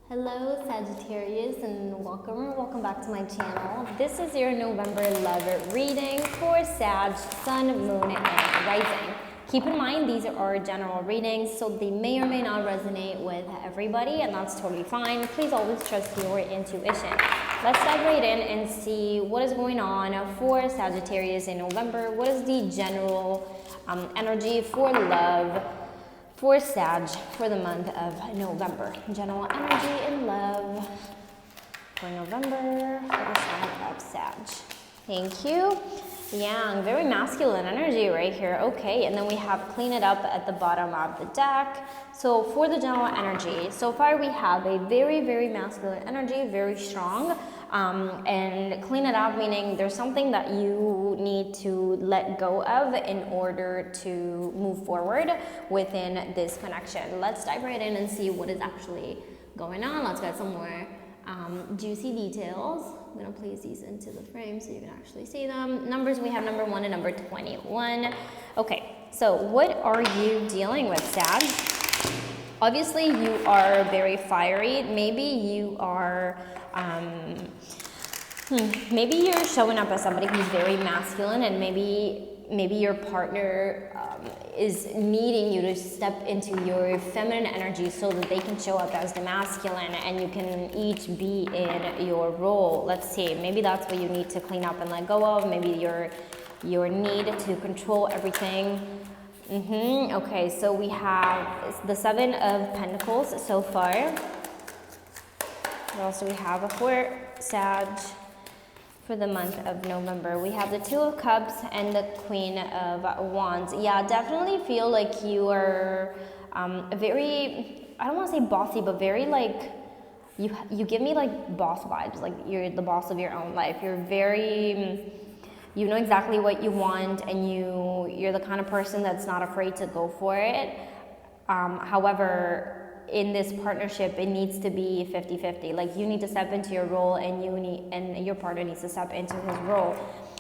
Hello Sagittarius and welcome back to my channel. This is your November love reading for Sag, Sun, Moon, and Rising. Keep in mind these are general readings, so they may or may not resonate with everybody, and that's totally fine. Please always trust your intuition. Let's dive right in and see what is going on for Sagittarius in November. What is the general energy for love for Sag for the month of November? General energy and love for November for the sign of Sag. Thank you. Yang, very masculine energy right here. Okay, and then we have clean it up at the bottom of the deck. So for the general energy, so far we have a very, very masculine energy, very strong. And clean it up meaning there's something that you need to let go of in order to move forward within this connection. Let's dive right in and see what is actually going on. Let's get some more juicy details. I'm going to place these into the frame so you can actually see them. Numbers, we have number 1 and number 21. Okay, so what are you dealing with, Sag? Obviously, you are very fiery. Maybe you are, maybe you're showing up as somebody who's very masculine, and maybe your partner is needing you to step into your feminine energy so that they can show up as the masculine and you can each be in your role. Let's see, maybe that's what you need to clean up and let go of. Maybe your need to control everything. Okay, so we have the 7 of Pentacles so far. What else do we have for Sag for the month of November? We have the 2 of Cups and the Queen of Wands. Yeah, definitely feel like you are very, I don't want to say bossy, but very like, you give me like boss vibes, like you're the boss of your own life. You're very, you know exactly what you want, and you're the kind of person that's not afraid to go for it. However, in this partnership, it needs to be 50-50. Like you need to step into your role, and your partner needs to step into his role.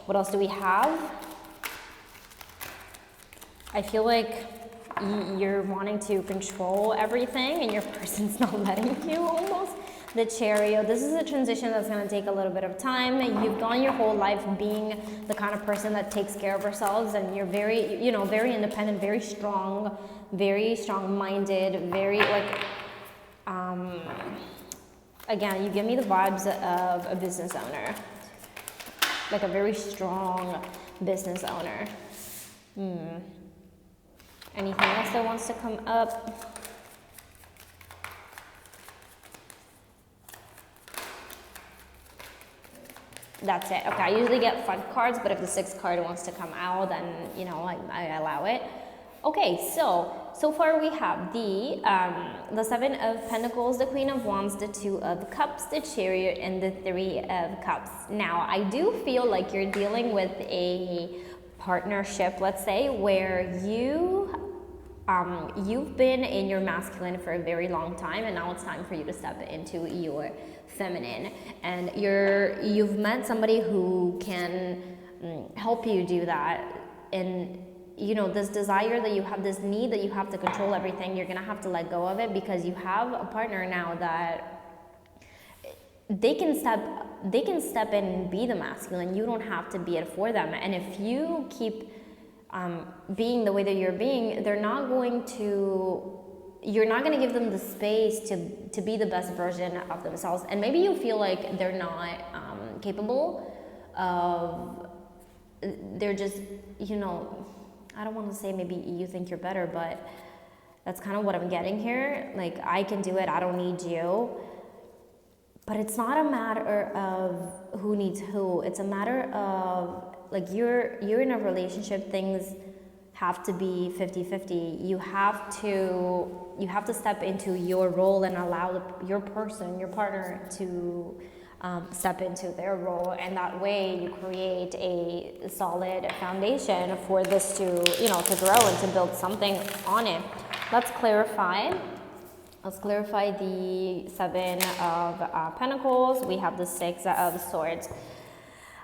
What else do we have? I feel like you're wanting to control everything and your person's not letting you almost. The Chariot, this is a transition that's going to take a little bit of time. You've gone your whole life being the kind of person that takes care of ourselves, and you're very, very independent, very strong-minded, very like, again, you give me the vibes of a business owner, like a very strong business owner. Anything else that wants to come up? That's it. Okay, I usually get 5 cards, but if the 6th card wants to come out, then, I allow it. Okay, so far we have the 7 of Pentacles, the Queen of Wands, the 2 of Cups, the Chariot, and the 3 of Cups. Now, I do feel like you're dealing with a partnership, let's say, where you've been in your masculine for a very long time, and now it's time for you to step into your feminine, and you've met somebody who can help you do that. And this desire that you have, this need that you have to control everything, you're gonna have to let go of it, because you have a partner now that they can step in and be the masculine. You don't have to be it for them. And if you keep being the way that you're being, you're not going to give them the space to be the best version of themselves. And maybe you feel like they're not capable of, they're just, I don't want to say maybe you think you're better, but that's kind of what I'm getting here. Like, I can do it, I don't need you. But it's not a matter of who needs who. It's a matter of, like, you're in a relationship, things have to be 50-50. You have to step into your role and allow your partner to step into their role, and that way you create a solid foundation for this to grow and to build something on it. Let's clarify the 7 of Pentacles. We have the 6 of Swords.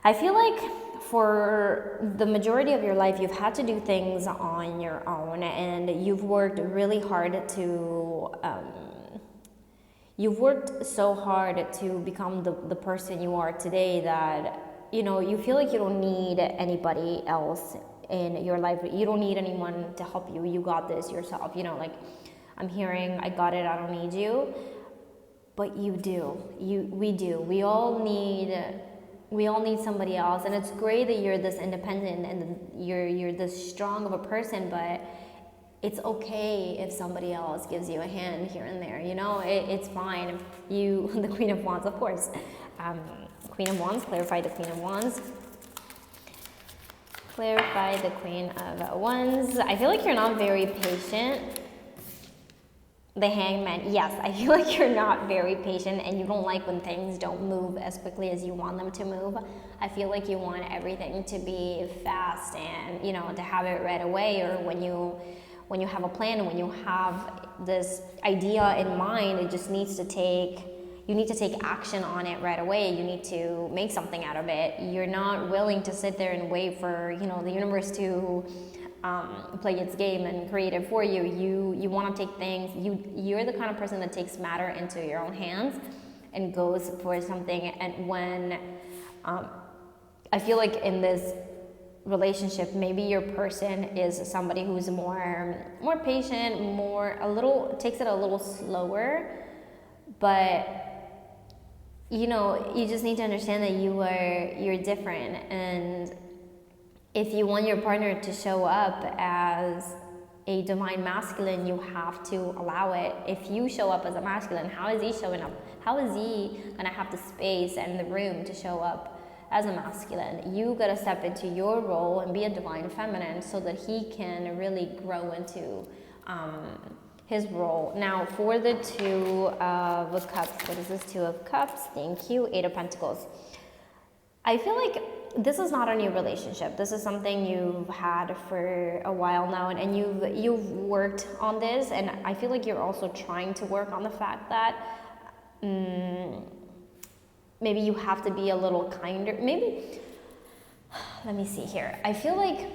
I feel like for the majority of your life, you've had to do things on your own, and you've worked really hard to you've worked so hard to become the person you are today that, you feel like you don't need anybody else in your life. You don't need anyone to help you. You got this yourself. Like I'm hearing, I got it, I don't need you. But you do. We do. We all need somebody else. And it's great that you're this independent and you're this strong of a person, but it's okay if somebody else gives you a hand here and there. It's fine if you, the Queen of Wands, of course. Queen of Wands, clarify the Queen of Wands. Clarify the Queen of Wands. I feel like you're not very patient. The Hangman, yes, I feel like you're not very patient and you don't like when things don't move as quickly as you want them to move. I feel like you want everything to be fast and, to have it right away, or when you have a plan, when you have this idea in mind, it just needs to you need to take action on it right away. You need to make something out of it. You're not willing to sit there and wait for, the universe to play its game and create it for you. You want to take things, you're the kind of person that takes matter into your own hands and goes for something. And when I feel like in this relationship, maybe your person is somebody who's more patient, takes it a little slower, but you just need to understand that you're different. And if you want your partner to show up as a divine masculine, you have to allow it. If you show up as a masculine, how is he showing up? How is he gonna have the space and the room to show up as a masculine? You gotta step into your role and be a divine feminine so that he can really grow into his role. Now, for the Two of Cups, what is this? Two of Cups, thank you. Eight of Pentacles. I feel like this is not a new relationship. This is something you've had for a while now, and you've worked on this, and I feel like you're also trying to work on the fact that maybe you have to be a little kinder. Maybe, let me see here. I feel like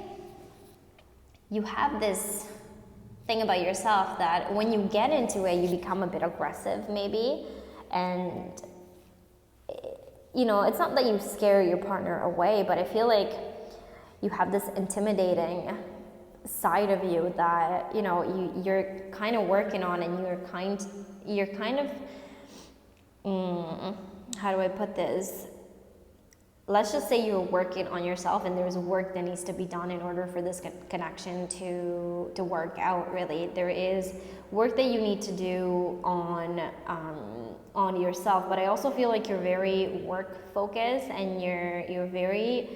you have this thing about yourself that when you get into it, you become a bit aggressive maybe, and it's not that you scare your partner away, but I feel like you have this intimidating side of you that, you're kind of working on, and you're kind of, how do I put this? Let's just say you're working on yourself, and there's work that needs to be done in order for this connection to work out, really. There is work that you need to do on yourself, but I also feel like you're very work focused, and you're very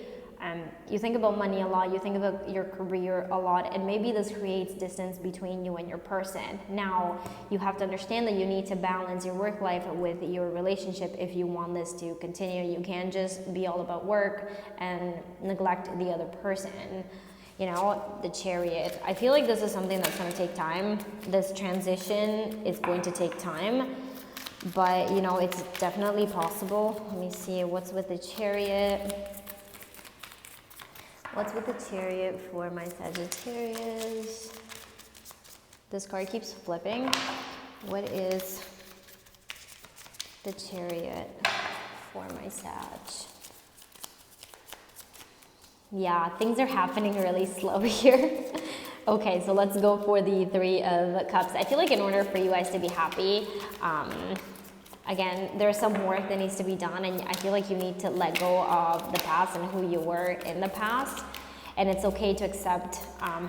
you think about money a lot, you think about your career a lot, and maybe this creates distance between you and your person. Now, you have to understand that you need to balance your work life with your relationship if you want this to continue. You can't just be all about work and neglect the other person. The Chariot. I feel like this is something that's going to take time. This transition is going to take time, but it's definitely possible. Let me see what's with the Chariot. What's with the Chariot for my Sagittarius? This card keeps flipping. What is the Chariot for my Sag? Yeah, things are happening really slow here. Okay, so let's go for the Three of Cups. I feel like in order for you guys to be happy, again, there's some work that needs to be done, and I feel like you need to let go of the past and who you were in the past. And it's okay to accept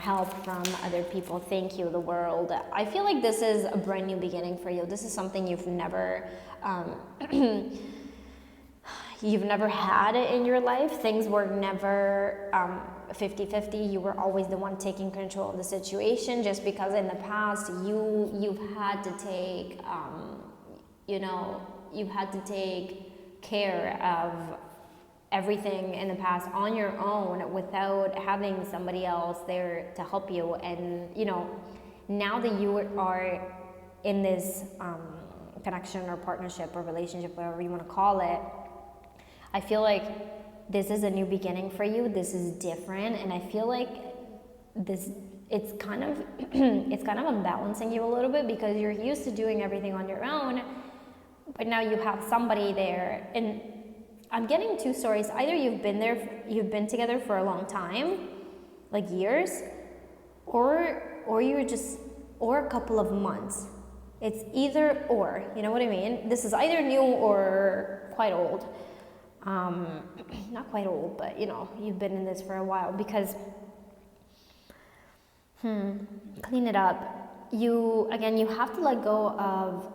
help from other people. Thank you, the world. I feel like this is a brand new beginning for you. This is something you've never had in your life. Things were never 50-50. You were always the one taking control of the situation, just because in the past you've had to take you've had to take care of everything in the past on your own without having somebody else there to help you. And now that you are in this connection or partnership or relationship, whatever you want to call it, I feel like this is a new beginning for you. This is different, and I feel like it's kind of unbalancing you a little bit, because you're used to doing everything on your own, but now you have somebody there, and I'm getting two stories. Either you've been together for a long time, like years, or you're just, or a couple of months. It's either or, you know what I mean? This is either new or quite old. Not quite old, but you know, you've been in this for a while, because clean it up. You have to let go of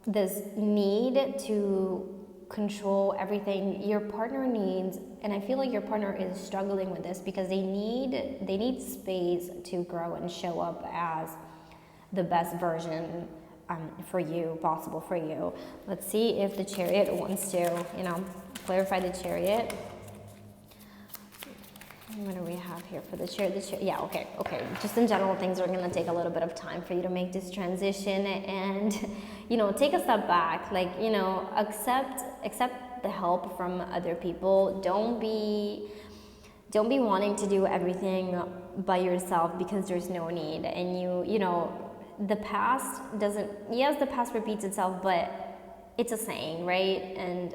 this need to control everything your partner needs, and I feel like your partner is struggling with this because they need space to grow and show up as the best version for you, possible for you. Let's see if the Chariot wants to, you know, clarify the Chariot. What do we have here for the Chariot? Yeah, okay. Just in general, things are going to take a little bit of time for you to make this transition, and, you know, take a step back. Like, you know, accept the help from other people. Don't be wanting to do everything by yourself because there's no need. And you know, the past repeats itself, but it's a saying, right? And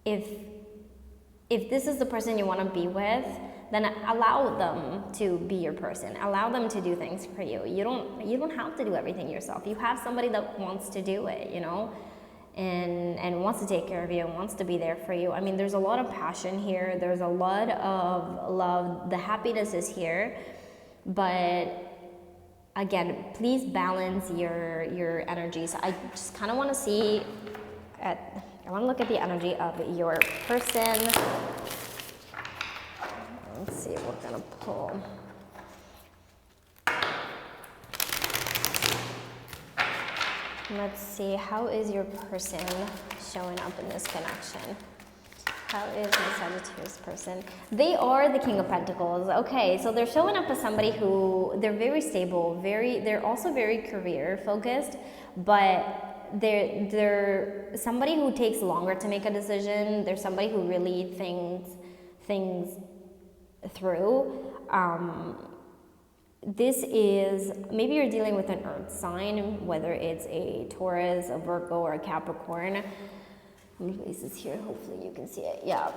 if this is the person you want to be with, then allow them to be your person. Allow them to do things for you. You don't have to do everything yourself. You have somebody that wants to do it, you know, and wants to take care of you and wants to be there for you. I mean, there's a lot of passion here. There's a lot of love. The happiness is here, but again, please balance your energies. I just kind of want to see I want to look at the energy of your person. Let's see, we're going to pull. Let's see, how is your person showing up in this connection? How is my Sagittarius person? They are the King of Pentacles. Okay, so they're showing up as somebody who, they're very stable, they're also very career focused, but they're somebody who takes longer to make a decision. They're somebody who really thinks things through. This is, maybe you're dealing with an earth sign, whether it's a Taurus, a Virgo, or a Capricorn. How many places here? Hopefully you can see it. Yeah.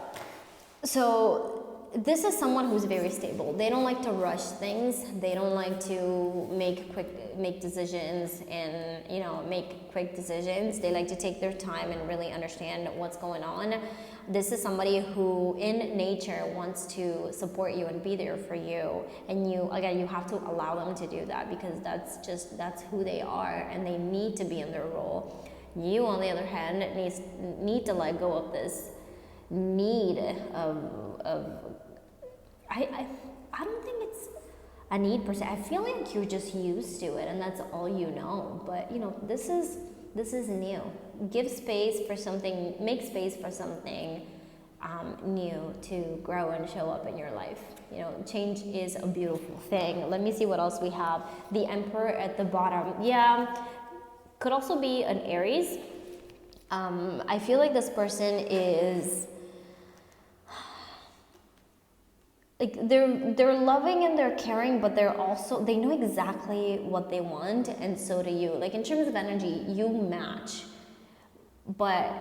So this is someone who's very stable. They don't like to rush things. They don't like to make decisions and, you know, make quick decisions. They like to take their time and really understand what's going on. This is somebody who in nature wants to support you and be there for you. And you have to allow them to do that, because that's who they are, and they need to be in their role. You, on the other hand, need to let go of this need of I don't think it's a need per se. I feel like you're just used to it and that's all you know. But you know, this is new. Give space for something, make space for something new to grow and show up in your life. You know, change is a beautiful thing. Let me see what else we have. The Emperor at the bottom. Yeah, could also be an Aries. I feel like this person is like they're loving and they're caring, but they know exactly what they want, and so do you. Like in terms of energy, you match, but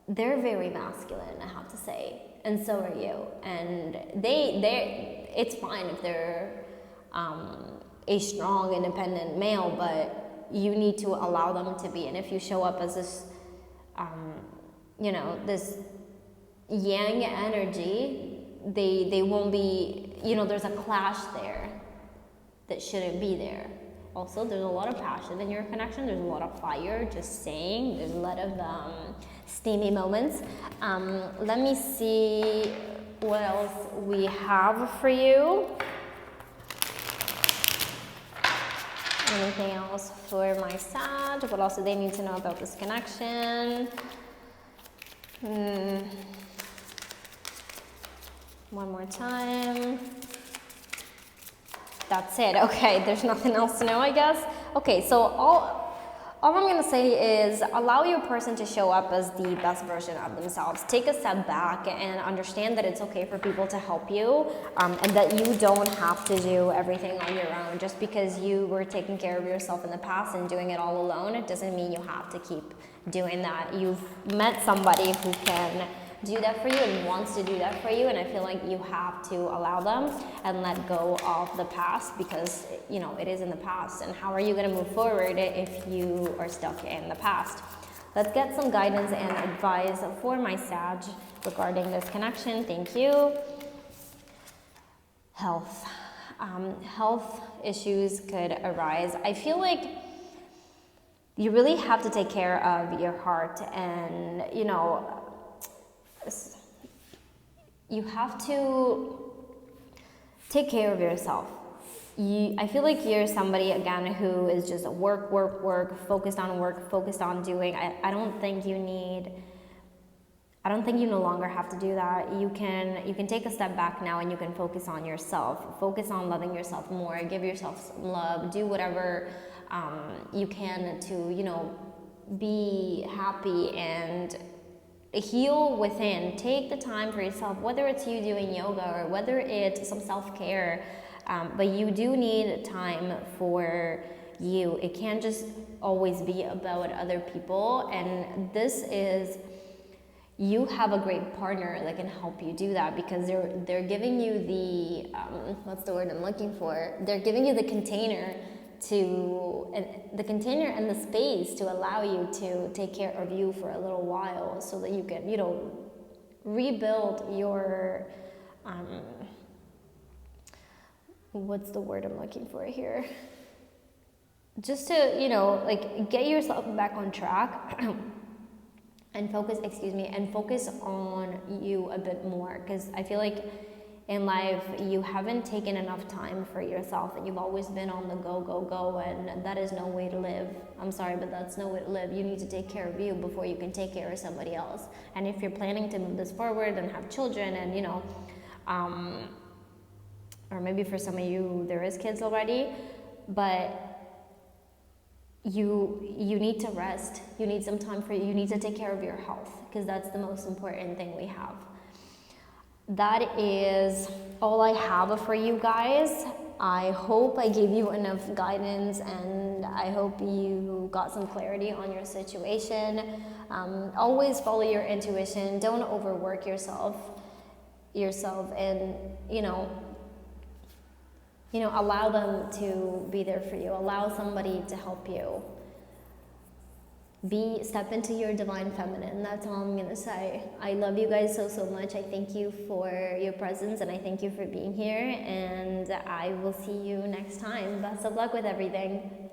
they're very masculine, I have to say, and so are you. And it's fine if they're a strong, independent male, but you need to allow them to be. And if you show up as this, you know, this yang energy, they won't be, you know, there's a clash there that shouldn't be there. Also, there's a lot of passion in your connection. There's a lot of fire, just saying. There's a lot of steamy moments. Let me see what else we have for you. Anything else for my Sag? What else do they need to know about this connection? One more time. That's it. Okay, there's nothing else to know, I guess. Okay, so all I'm going to say is allow your person to show up as the best version of themselves. Take a step back and understand that it's okay for people to help you, and that you don't have to do everything on your own. Just because you were taking care of yourself in the past and doing it all alone, it doesn't mean you have to keep doing that. You've met somebody who can do that for you and wants to do that for you, and I feel like you have to allow them and let go of the past, because you know it is in the past, and how are you going to move forward if you are stuck in the past? Let's get some guidance and advice for my Sag regarding this connection. Thank you. Health. Health issues could arise. I feel like you really have to take care of your heart, and you know, you have to take care of yourself. I feel like you're somebody, again, who is just work, focused on doing. I don't think you no longer have to do that. You can take a step back now and you can focus on yourself. Focus on loving yourself more. Give yourself some love. Do whatever you can to, you know, be happy and heal within. Take the time for yourself, whether it's you doing yoga or whether it's some self-care, but you do need time for you. It can't just always be about other people, and this is, you have a great partner that can help you do that, because they're giving you the what's the word I'm looking for? They're giving you the container and the space to allow you to take care of you for a little while, so that you can, you know, rebuild your what's the word I'm looking for here? Just to, you know, like, get yourself back on track and focus on you a bit more, because I feel like in life you haven't taken enough time for yourself, and you've always been on the go, and that is no way to live. I'm sorry, but that's no way to live. You need to take care of you before you can take care of somebody else. And if you're planning to move this forward and have children, and you know, or maybe for some of you there is kids already, but you need to rest. You need some time for you. You need to take care of your health, because that's the most important thing we have. That is all I have for you guys. I hope I gave you enough guidance, and I hope you got some clarity on your situation. Always follow your intuition. Don't overwork yourself, and you know, allow them to be there for you. Allow somebody to help you. Step into your divine feminine. That's all I'm gonna say. I love you guys so much. I thank you for your presence, and I thank you for being here, and I will see you next time. Best of luck with everything.